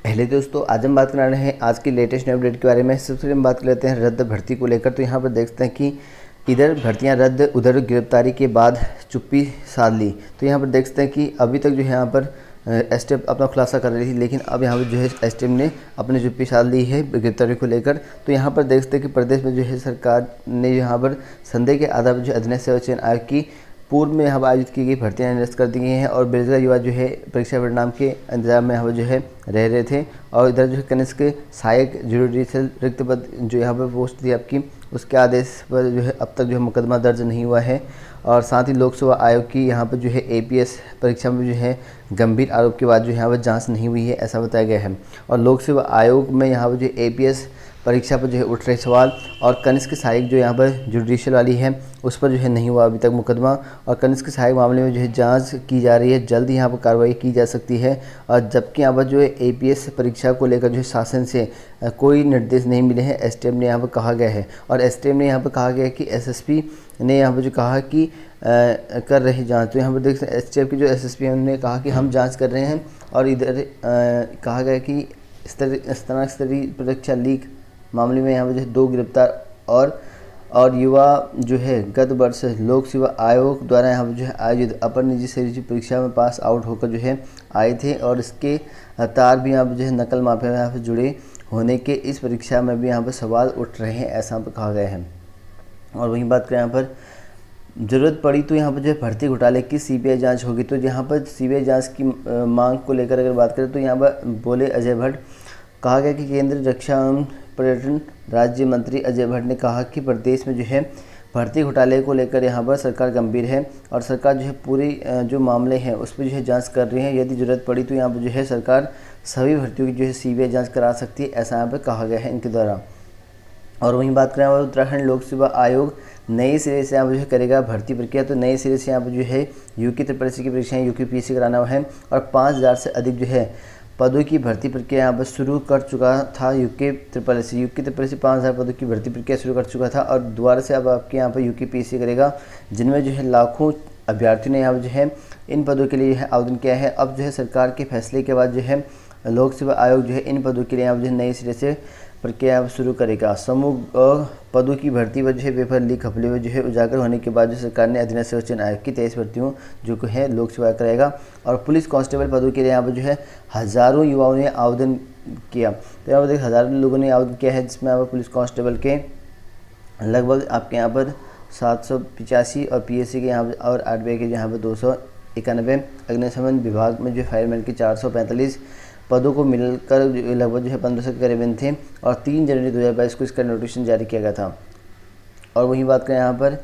पहले दोस्तों आज हम बात कर रहे हैं आज की लेटेस्ट अपडेट के बारे में। सबसे पहले हम बात कर लेते हैं रद्द भर्ती को लेकर। तो यहाँ पर देखते हैं कि इधर भर्तियां रद्द, उधर गिरफ्तारी के बाद चुप्पी साध ली। तो यहाँ पर देखते हैं कि अभी तक जो है यहाँ पर एसटीएफ अपना खुलासा कर रही थी, लेकिन अब यहाँ पर जो है एसटीएफ ने अपनी चुप्पी साध ली है गिरफ्तारी को लेकर। तो यहाँ पर देखते हैं कि प्रदेश में जो है सरकार ने यहाँ पर संदेह के आधार पर जो अधीनस्थ सेवा चयन आयोग की पूर्व में यहाँ पर आयोजित की गई भर्तियाँ निरस्त कर दी गई हैं और बेरोजगार युवा जो है परीक्षा परिणाम के इंतजार में यहाँ पर जो है रह रहे थे। और इधर जो है कनिष्क सहायक जुडिशियल रिक्त पद जो यहाँ पर पोस्ट थी आपकी, उसके आदेश पर जो है अब तक जो है मुकदमा दर्ज नहीं हुआ है। और साथ ही लोक सेवा आयोग की यहाँ पर जो है एपीएस परीक्षा में जो है गंभीर आरोप के बाद जो यहाँ पर जाँच नहीं हुई है, ऐसा बताया गया है। और लोक सेवा आयोग में यहाँ पर जो एपीएस परीक्षा पर जो है उठ रहे सवाल और कनिष्क सहायक जो यहाँ पर जुडिशियल वाली है उस पर जो है नहीं हुआ अभी तक मुकदमा। और कनिष्क सहायक मामले में जो है जांच की जा रही है, जल्द यहाँ पर कार्रवाई की जा सकती है। और जबकि यहाँ पर जो है एपीएस परीक्षा को लेकर जो है शासन से कोई निर्देश नहीं मिले हैं, एसटीएफ ने यहाँ पर कहा गया है। और एसटीएफ ने यहाँ पर कहा गया है कि एसएसपी ने यहाँ पर जो कहा कि कर रही जाँच। तो यहाँ पर देख सकते हैं एसटीएफ की जो एसएसपी है उन्होंने कहा कि हम जाँच कर रहे हैं। और इधर कहा गया कि स्तरीय परीक्षा लीक मामले में यहाँ पर जो है 2 गिरफ्तार और युवा जो है गत वर्ष लोक सेवा आयोग द्वारा यहाँ पर जो है आयोजित अपर निजी सेवा परीक्षा में पास आउट होकर जो है आए थे। और इसके तार भी यहाँ पर जो है नकल माफिया में यहाँ पर जुड़े होने के इस परीक्षा में भी यहाँ पर सवाल उठ रहे हैं, ऐसा यहाँ पर कहा गया है। और वहीं बात करें यहाँ पर ज़रूरत पड़ी तो यहाँ पर जो है भर्ती घोटाले की सीबीआई जांच होगी। तो यहाँ पर सीबीआई जांच की मांग को लेकर अगर बात करें तो यहाँ पर बोले अजय भट्ट, कहा गया कि केंद्रीय रक्षा एवं पर्यटन राज्य मंत्री अजय भट्ट ने कहा कि प्रदेश में जो है भर्ती घोटाले को लेकर यहाँ पर सरकार गंभीर है और सरकार जो है पूरी जो मामले हैं उस पर जो है जांच कर रही है। यदि ज़रूरत पड़ी तो यहाँ पर जो है सरकार सभी भर्तियों की जो है सीबीआई जांच करा सकती है, ऐसा यहाँ पर कहा गया है इनके द्वारा। और वहीं बात करें उत्तराखंड लोक सेवा आयोग नए सिरे से यहाँ पर जो है करेगा भर्ती प्रक्रिया। तो नए सिरे से यहाँ पर जो है यूके त्रिपल की परीक्षाएँ यूकेपीएससी कराना है और 5000 से अधिक जो है पदों की भर्ती प्रक्रिया यहाँ पर शुरू कर चुका था यूके ट्रिपल एस 5000 पदों की भर्ती प्रक्रिया शुरू कर चुका था। और दोबारा से अब आपके यहाँ पर यूकेपीएससी करेगा, जिनमें जो है लाखों अभ्यर्थियों ने यहाँ पर जो है इन पदों के लिए आवेदन किया है। अब जो है सरकार के फैसले के बाद जो है लोक सेवा आयोग जो है इन पदों के लिए यहाँ पर जो है नए सिरे से प्रक्रिया शुरू करेगा। समूह पदों की भर्ती पर जो है पेपर लीक घपले में जो है उजागर होने के बाद जो सरकार ने अधीनस्थ सेवा चयन आयोग की 23 भर्तियों जो है लोक सेवा कराएगा। और पुलिस कांस्टेबल पदों के लिए यहाँ पर जो है हज़ारों युवाओं ने आवेदन किया। तो यहाँ पर देखिए हज़ारों लोगों ने आवेदन किया है, जिसमें यहाँ पर पुलिस कांस्टेबल के लगभग आपके यहाँ पर 785 और पीएससी के यहाँ पर और आरबीआई के यहाँ पर 291, अग्निशमन विभाग में जो फायरमैन के 445 पदों को मिलकर लगभग जो है 1500 के करीबन थे। और 3 जनवरी 2022 को इसका नोटिफिकेशन जारी किया गया था। और वहीं बात करें यहाँ पर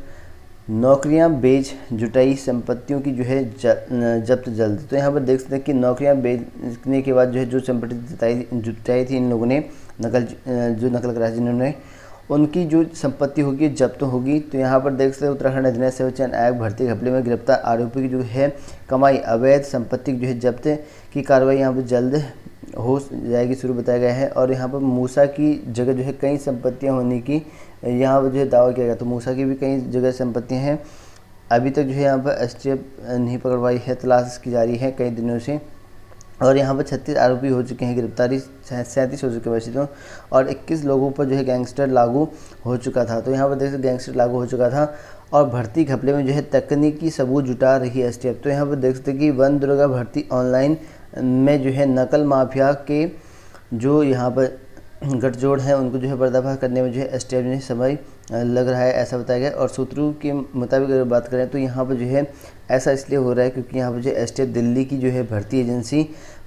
नौकरियां बेच जुटाई संपत्तियों की जो है जब्त जल्द। तो यहाँ पर देख सकते हैं कि नौकरियां बेचने के बाद जो है जो संपत्ति जुटाई थी इन लोगों ने नकल करा जिन्होंने, उनकी जो संपत्ति होगी जब्त होगी। तो यहाँ पर देख सकते हैं उत्तराखंड अधीनस्थ सेवा चयन आयोग भर्ती घपले में गिरफ्तार आरोपी की जो है कमाई अवैध संपत्ति जो है जब्त की कार्रवाई यहाँ पर जल्द हो जाएगी शुरू बताया गया है। और यहाँ पर मूसा की जगह जो है कई संपत्तियाँ होने की यहाँ पर जो है दावा किया गया। तो मूसा की भी कई जगह संपत्तियाँ हैं, अभी तक जो है यहाँ पर एसटीएफ नहीं पकड़वाई है, तलाश की जा रही है कई दिनों से। और यहाँ पर 36 आरोपी हो चुके हैं, गिरफ्तारी 37 हो चुके वैसे तो, और 21 लोगों पर जो है गैंगस्टर लागू हो चुका था। तो यहाँ पर देखिए गैंगस्टर लागू हो चुका था। और भर्ती घपले में जो है तकनीकी सबूत जुटा रही है एसटीएफ। तो यहाँ पर देख सकते हैं कि वन दुर्गा भर्ती ऑनलाइन में जो है नकल माफिया के जो यहाँ पर गठजोड़ है उनको जो है पर्दाफाश करने में जो है एसटीएफ ने समय लग रहा है, ऐसा बताया गया। और सूत्रों के मुताबिक अगर बात करें तो यहाँ पर जो है ऐसा इसलिए हो रहा है क्योंकि यहाँ पर जो एसटीएफ दिल्ली की जो है भर्ती एजेंसी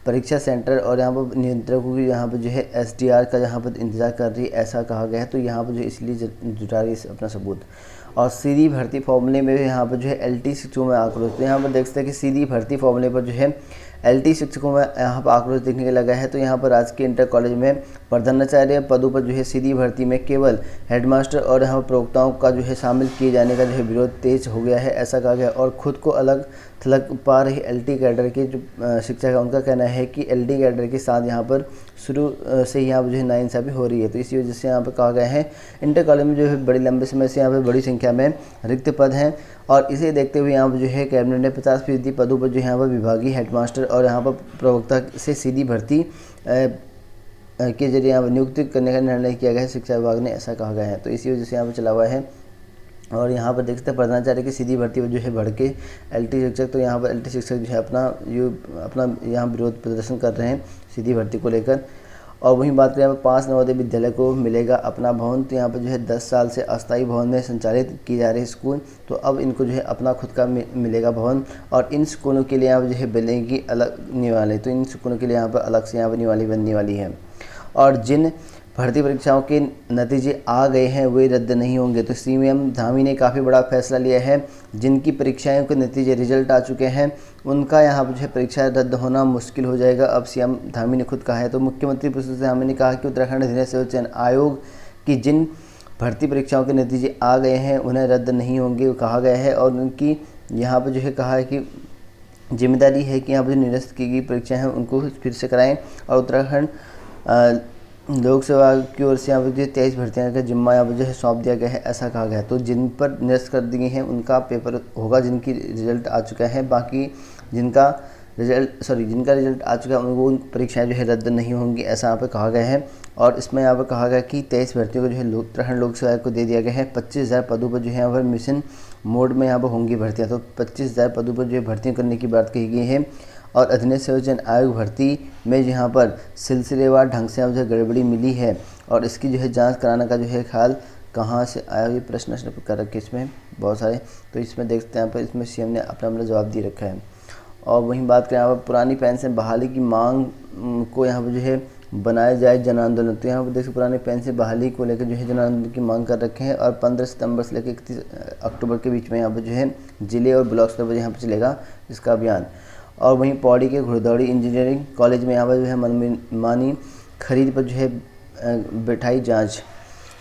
परीक्षा सेंटर और यहाँ पर नियंत्रकों की यहाँ पर जो है एसडीआर का यहाँ पर इंतजार कर रही है, ऐसा कहा गया है। तो यहाँ पर जो इसलिए जुटा रही है अपना सबूत। और सीधी भर्ती फॉर्मूले में यहाँ पर जो है एलटी शिक्षकों में आक्रोश। तो यहाँ पर देख सकते हैं कि सीधी भर्ती फॉर्मूले पर जो है एलटी शिक्षकों में यहाँ पर आक्रोश देखने को लगा है। तो यहाँ पर राजकीय इंटर कॉलेज में प्रधानाचार्य पदों पर जो है सीधी भर्ती में केवल हेडमास्टर और यहाँ प्रवक्ताओं का जो है शामिल किए जाने का जो है विरोध तेज हो गया है, ऐसा कहा गया। और खुद को अलग थलग पा रही एलटी कैडर के जो शिक्षक है उनका कहना है कि एलटी कैडर के साथ यहाँ पर शुरू से यहाँ पर जो है नाइंसाफ़ी हो रही है। तो इसी वजह से यहाँ पर कहा गया है इंटर कॉलेज में जो है बड़ी लंबे समय से यहाँ पर बड़ी संख्या में रिक्त पद हैं। और इसे देखते हुए यहाँ पर जो है कैबिनेट ने 50% पदों पर जो है यहाँ पर विभागीय हेडमास्टर और यहाँ पर प्रवक्ता से सीधी भर्ती के जरिए यहाँ पर नियुक्ति करने का निर्णय किया गया है, शिक्षा विभाग ने ऐसा कहा गया है। तो इसी वजह से यहाँ पर चला हुआ है। और यहाँ पर देखते हैं प्रधानाचार्य की सीधी भर्ती जो है बढ़ के LT शिक्षक, तो यहाँ पर LT शिक्षक जो है अपना यहाँ विरोध प्रदर्शन कर रहे हैं सीधी भर्ती को लेकर। और वहीं बात करें यहाँ पर 5 नवोदय विद्यालय को मिलेगा अपना भवन, तो यहाँ पर जो है 10 साल से अस्थायी भवन में संचालित की जा रही स्कूल, तो अब इनको जो है अपना खुद का मिलेगा भवन। और इन स्कूलों के लिए यहाँ पर जो है बिल्डिंग की अलग निवाले, तो इन स्कूलों के लिए यहाँ पर अलग से यहाँ पर निवाली बनने वाली है। और जिन भर्ती परीक्षाओं के नतीजे आ गए हैं वे रद्द नहीं होंगे, तो CM धामी ने काफ़ी बड़ा फैसला लिया है। जिनकी परीक्षाओं के नतीजे रिजल्ट आ चुके हैं उनका यहाँ पर जो है परीक्षा रद्द होना मुश्किल हो जाएगा, अब CM धामी ने खुद कहा है। तो मुख्यमंत्री पुष्कर धामी ने कहा कि उत्तराखंड अधिनियम सेवा चयन आयोग की जिन भर्ती परीक्षाओं के नतीजे आ गए हैं उन्हें रद्द नहीं होंगे कहा गया है। और उनकी यहाँ पर जो है कहा है कि जिम्मेदारी है कि यहाँ पर जो निरस्त की गई परीक्षाएँ हैं उनको फिर से कराएँ। और उत्तराखंड लोक सेवा की ओर से यहाँ पर जो 23 भर्तियाँ का जिम्मा यहाँ पर जो है सौंप दिया गया है, ऐसा कहा गया है। तो जिन पर निरस्त कर दी गई हैं उनका पेपर होगा जिनकी रिजल्ट आ चुका है, बाकी जिनका रिजल्ट आ चुका है उनको परीक्षाएं जो है रद्द नहीं होंगी, ऐसा यहाँ पर कहा गया है। और इसमें यहाँ पर कहा गया कि 23 भर्तियों को जो है उत्तराखंड लोक सेवा को दे दिया गया है। 25,000 पदों पर जो है यहाँ पर मिशन मोड में यहाँ पर होंगी भर्तियाँ, तो 25,000 पदों पर जो है भर्तियाँ करने की बात कही गई है। और अधिनियम सेवा चयन आयोग भर्ती में यहाँ पर सिलसिलेवार ढंग से जो गड़बड़ी मिली है और इसकी जो है जांच कराने का जो है ख्याल कहाँ से आया, ये प्रश्न कर रखे इसमें बहुत सारे। तो इसमें देखते हैं यहाँ पर इसमें CM ने अपना जवाब दे रखा है। और वहीं बात करें यहाँ पर पुरानी पेंशन बहाली की मांग को यहाँ पर जो है बनाया जाए जन आंदोलन, तो यहाँ पर देखिए पुरानी पेंशन बहाली को लेकर जो है जन आंदोलन की मांग कर रखे हैं। और 15 सितंबर से लेकर 31 अक्टूबर के बीच में यहाँ पर जो है जिले और ब्लॉक स्तर पर यहाँ पर चलेगा इसका अभियान। और वहीं पौड़ी के घुड़दौड़ी इंजीनियरिंग कॉलेज में यहाँ पर जो है मनमानी खरीद पर जो है बैठाई जांच।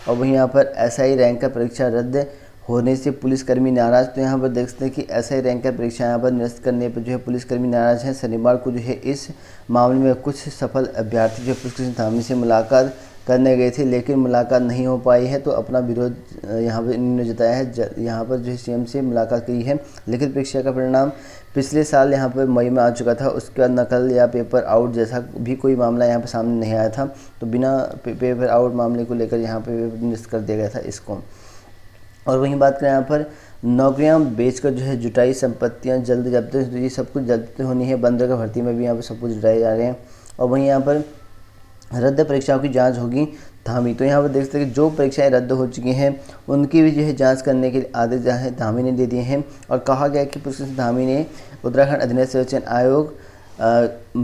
और वहीं यहाँ पर SI रैंक का परीक्षा रद्द होने से पुलिसकर्मी नाराज, तो यहाँ पर देख सकते हैं कि SI रैंक का परीक्षा यहाँ पर निरस्त करने पर जो है पुलिसकर्मी नाराज हैं। शनिवार को जो है इस मामले में कुछ सफल अभ्यर्थी जो पुष्कर धामी से मुलाकात करने गए थे लेकिन मुलाकात नहीं हो पाई है, तो अपना विरोध यहाँ पर इन्होंने जताया है। यहाँ पर जो है CM से मुलाकात की है। लिखित परीक्षा का परिणाम पिछले साल यहाँ पर मई में आ चुका था, उसके बाद नकल या पेपर आउट जैसा भी कोई मामला यहाँ पर सामने नहीं आया था, तो बिना पेपर आउट मामले को लेकर यहाँ पर निरस्त कर दिया गया था इसको। और वहीं बात करें यहाँ पर नौकरियां बेचकर जो है जुटाई संपत्तियां जल्द जब्त, तो ये सब कुछ जब्त होनी है। बंदरगाह भर्ती में भी यहाँ पर सब कुछ जुटाए जा रहे हैं। और वहीं यहाँ पर रद्द परीक्षाओं की जांच होगी धामी, तो यहाँ पर देख सकते हैं कि जो परीक्षाएं रद्द हो चुकी हैं उनकी भी जो है जांच करने के आदेश जो है धामी ने दे दिए हैं। और कहा गया कि पुष्कर धामी ने उत्तराखंड अधिनियम सेवा चयन आयोग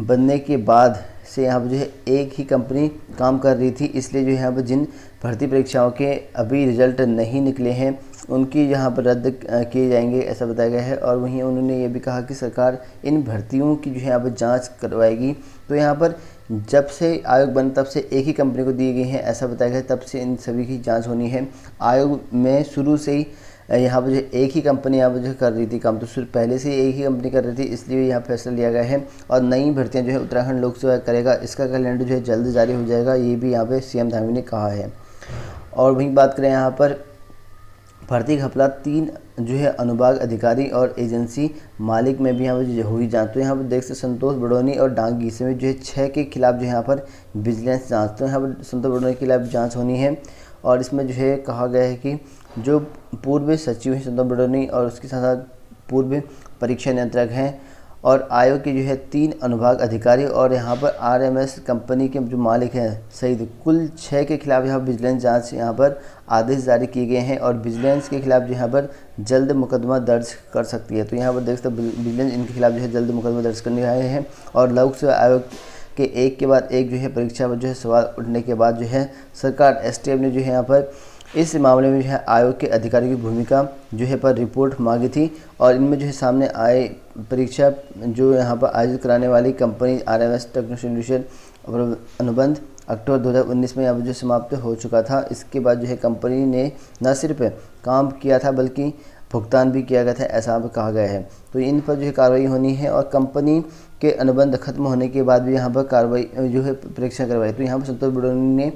बनने के बाद से यहाँ पर जो है एक ही कंपनी काम कर रही थी, इसलिए जो यहाँ पर जिन भर्ती परीक्षाओं के अभी रिजल्ट नहीं निकले हैं उनकी यहाँ पर रद्द किए जाएंगे, ऐसा बताया गया है। और वहीं उन्होंने ये भी कहा कि सरकार इन भर्तियों की जो है यहाँ पर जाँच करवाएगी। तो यहाँ पर जब से आयोग बना तब से एक ही कंपनी को दी गई है, ऐसा बताया गया, तब से इन सभी की जांच होनी है। आयोग में शुरू से ही यहाँ पर जो एक ही कंपनी यहाँ पर जो कर रही थी काम, तो पहले से एक ही कंपनी कर रही थी, इसलिए यहाँ फैसला लिया गया है। और नई भर्तियाँ जो है उत्तराखंड लोक सेवा करेगा, इसका कैलेंडर जो है जल्द जारी हो जाएगा, ये भी यहाँ पर CM धामी ने कहा है। और वहीं बात करें यहाँ पर भर्ती घपला 3 जो है अनुभाग अधिकारी और एजेंसी मालिक में भी यहाँ पर हुई जांच, तो यहाँ पर देख सकते संतोष बड़ोनी और डांगी में जो है 6 के खिलाफ जो है यहाँ पर विजिलेंस जांच, तो यहाँ पर संतोष बड़ोनी के खिलाफ जांच होनी है। और इसमें जो है कहा गया है कि जो पूर्व सचिव हैं संतोष बड़ोनी और उसके साथ साथ पूर्व परीक्षा नियंत्रक हैं और आयोग के जो है 3 अनुभाग अधिकारी और यहाँ पर RMS कंपनी के जो मालिक हैं सहित कुल 6 के खिलाफ यहाँ विजिलेंस जांच यहाँ पर आदेश जारी किए गए हैं। और विजिलेंस के खिलाफ जो यहाँ पर जल्द मुकदमा दर्ज कर सकती है, तो यहाँ पर देख सकते विजिलेंस इनके खिलाफ जो है जल्द मुकदमा दर्ज करने आए हैं। और लोक सेवा आयोग के एक के बाद एक जो है परीक्षा पर जो है सवाल उठने के बाद जो है सरकार STF ने जो है यहाँ पर इस मामले में जो है आयोग के अधिकारी की भूमिका जो है पर रिपोर्ट मांगी थी। और इनमें जो है सामने आए परीक्षा जो यहाँ पर आयोजित कराने वाली कंपनी RMS टेक्नोलॉजी अनुबंध अक्टूबर 2019 में यहाँ पर जो समाप्त हो चुका था। इसके बाद जो है कंपनी ने न सिर्फ काम किया था बल्कि भुगतान भी किया गया था, ऐसा कहा गया है। तो इन पर जो है कार्रवाई होनी है और कंपनी के अनुबंध खत्म होने के बाद भी यहाँ पर कार्रवाई जो है परीक्षा करवाई। तो यहाँ पर संतोष बड़ोनी ने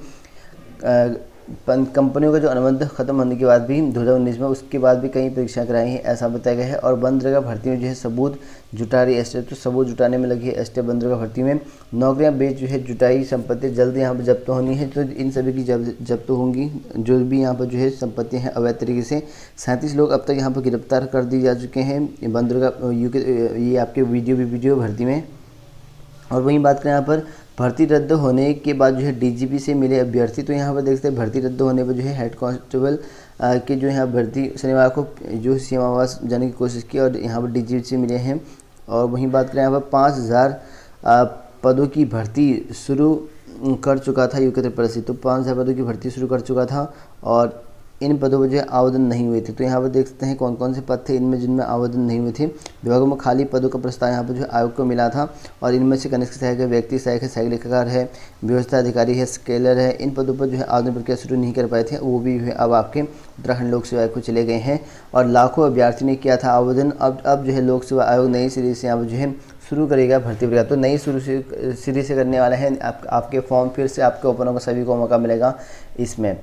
कंपनियों का जो अनुबंध खत्म होने के बाद भी 2019 में उसके बाद भी कई परीक्षाएं कराई हैं, ऐसा बताया गया है। और बनरेगा भर्ती में जो है सबूत जुटा रही एसटीएफ, तो सबूत जुटाने में लगी है एसटीएफ बनरेगा भर्ती में। नौकरियां बेच जो है जुटाई संपत्ति जल्द यहाँ पर जब्त होनी है, तो इन सभी की जब्त होंगी जो भी यहाँ पर जो है संपत्ति हैं अवैध तरीके से। 37 लोग अब तक यहाँ पर गिरफ्तार कर दिए जा चुके हैं बनरेगा ये आपके वीडियो भर्ती में। और वहीं बात करें यहाँ पर भर्ती रद्द होने के बाद जो है डीजीपी से मिले अभ्यर्थी, तो यहाँ पर देखते हैं भर्ती रद्द होने पर जो है हेड कांस्टेबल के जो है अभ्यर्थी शनिवार को जो सीएम आवास जाने की कोशिश की और यहाँ पर डीजीपी से मिले हैं। और वहीं बात करें यहाँ पर 5000 पदों की भर्ती शुरू कर चुका था यूके त्रिपल, तो 5000 पदों की भर्ती शुरू कर चुका था और इन पदों पर जो है आवेदन नहीं हुए थे। तो यहाँ पर देख सकते हैं कौन कौन से पद थे इनमें जिनमें आवेदन नहीं हुए थे। विभागों में खाली पदों का प्रस्ताव यहाँ पर जो है आयोग को मिला था और इनमें से कनिष्ठ सहायक व्यक्ति सहायक है, सहायक लेखाकार है, व्यवस्था अधिकारी है, स्केलर है। इन पदों पर जो है आवेदन प्रक्रिया शुरू नहीं कर पाए थे, वो भी अब आपके उत्तराखंड लोक सेवा आयोग को चले गए हैं और लाखों अभ्यर्थी ने किया था आवेदन। अब जो है लोक सेवा आयोग नई सिरे से यहाँ पर जो है शुरू करेगा भर्ती प्रक्रिया, तो नई सिरे से करने वाला है। आपके फॉर्म फिर से आपके ओपनों को सभी को मौका मिलेगा इसमें।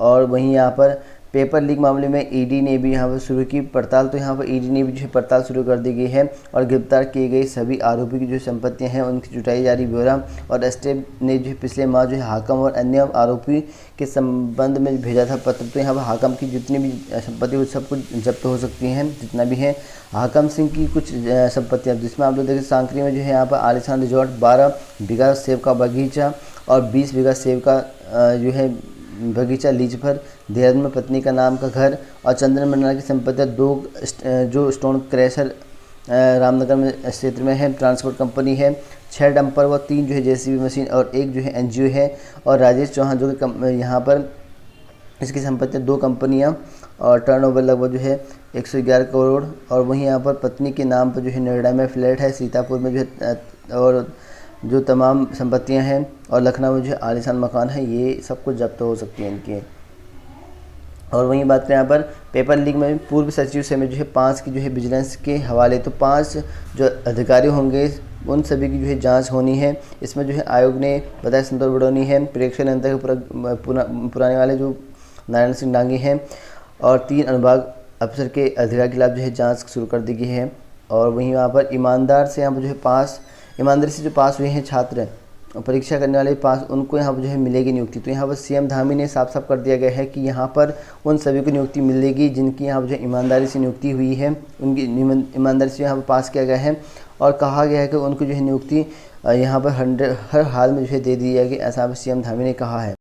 और वहीं यहाँ पर पेपर लीक मामले में ईडी ने भी यहाँ पर शुरू की पड़ताल, तो यहाँ पर ईडी ने भी जो है पड़ताल शुरू कर दी गई है और गिरफ्तार किए गए सभी आरोपी की जो संपत्तियां हैं उनकी जुटाई जा रही ब्यौरा। और एसटीएफ ने जो पिछले माह जो है हाकम और अन्य आरोपी के संबंध में भेजा था पत्र, तो यहाँ पर हाकम की जितनी भी संपत्ति सब कुछ जब्त हो सकती हैं, जितना भी है। हाकम सिंह की कुछ संपत्तियाँ जिसमें आप लोग देखें सांकरी में जो है यहाँ पर आलिशान रिजॉर्ट, 12 बीघा सेब का बगीचा और 20 बीघा सेब का जो है बगीचा लीज पर, देहरादून में पत्नी का नाम का घर और चंद्रन मंडल की संपत्तियाँ 2 जो स्टोन क्रैशर रामनगर में क्षेत्र में है, ट्रांसपोर्ट कंपनी है, 6 डंपर व 3 जो है जेसीबी मशीन और 1 जो है एनजीओ है। और राजेश चौहान जो कि यहाँ पर इसकी संपत्तियाँ 2 कंपनियाँ और टर्नओवर लगभग जो है 111 करोड़। और वहीं यहाँ पर पत्नी के नाम पर जो है नोएडा में फ्लैट है, सीतापुर में जो है और जो तमाम संपत्तियां हैं और लखनऊ में जो आलीशान मकान है, ये सब कुछ जब्त हो सकती हैं इनके। और वहीं बात करें यहाँ पर पेपर लीक में पूर्व सचिव से में जो है 5 की जो है विजिलेंस के हवाले, तो 5 जो अधिकारी होंगे उन सभी की जो है जांच होनी है। इसमें जो है आयोग ने बताया संतोष बड़ौनी है, प्रेक्षण यंत्र के पुराने वाले जो नारायण सिंह डांगी हैं और 3 अनुभाग अफसर के अधिकारी के खिलाफ जो है जाँच शुरू कर दी गई है। और वहीं वहाँ पर ईमानदारी से जो पास हुए हैं छात्र परीक्षा करने वाले पास, उनको यहाँ पर जो है मिलेगी नियुक्ति। तो यहाँ पर सीएम धामी ने साफ साफ कर दिया गया है कि यहाँ पर उन सभी को नियुक्ति मिलेगी जिनकी यहाँ पर जो ईमानदारी से नियुक्ति हुई है, उनकी ईमानदारी से यहाँ पर पास किया गया है। और कहा गया है कि उनको जो है नियुक्ति यहाँ पर हर हाल में जो है दे दी जाएगी, ऐसा सीएम धामी ने कहा है।